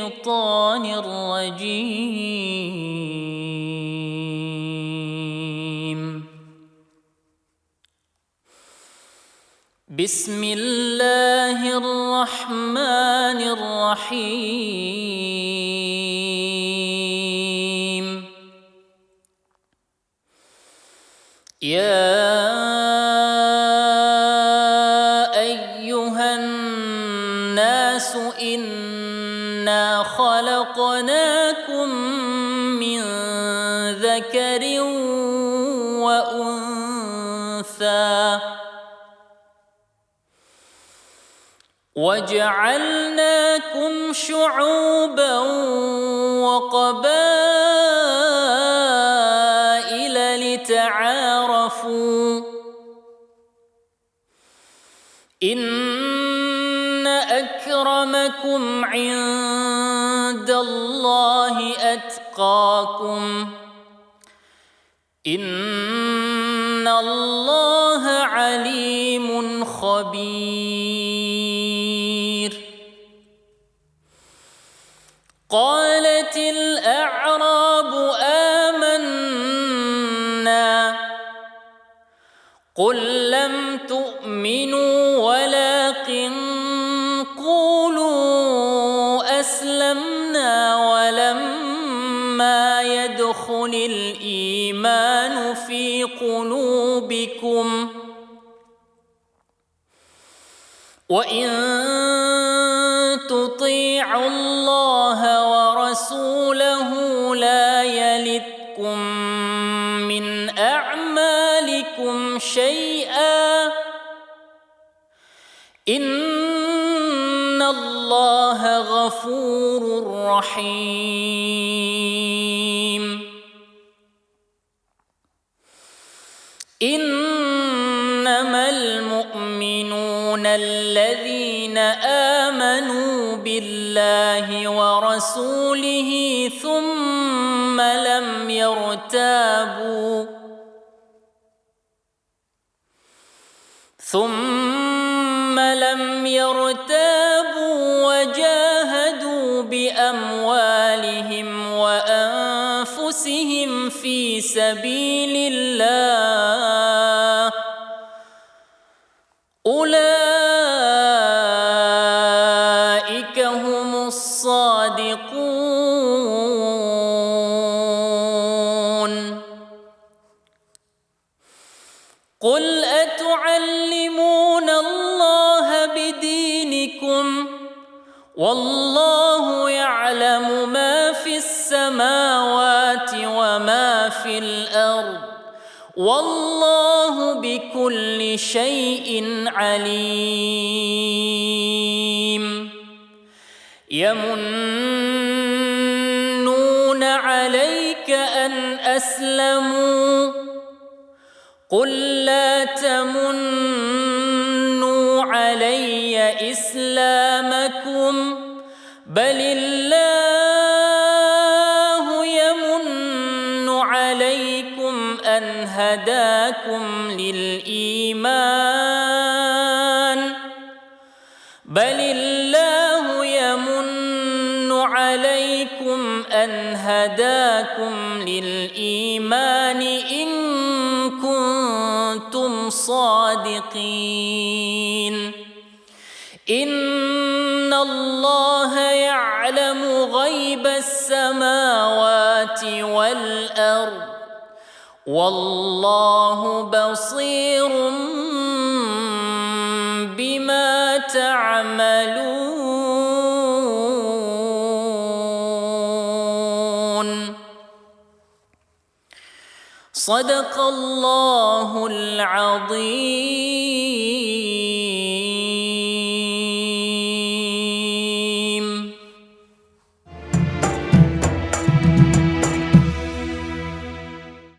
الشيطان الرجيم. بسم الله الرحمن الرحيم. يا أيها الناس إنا خلقناكم من ذكر وأنثى وجعلناكم شعوبا وقبائل لتعارفوا إن أكرمكم عند الله أتقاكم إن الله عليم خبير. قالت الأعراب آمنا قل لم تؤمنوا ولكن قولوا أسلمنا ولما يدخل الإيمان في قلوبكم وإن تطيعوا الله ورسوله لا يلتكم من أعمالكم شيئا إن الله غفور رحيم. إنما المؤمنون الذين آمنوا بالله ورسوله ثم لم يرتابوا وجاهدوا بأموالهم وأنفسهم في سبيل الله أولئك هم الصادقون. قل أتعلمون الله بدينكم والله يعلم ما في السماوات وما في الأرض والله بكل شيء عليم. يمنون عليك أن أسلموا قل لا تمنوا علي إسلامكم بل الله يمن عليكم أن هداكم للإيمان إن كنتم صادقين. إن الله يعلم غيب السماوات والأرض والله بصير بما تعملون. صدق الله العظيم.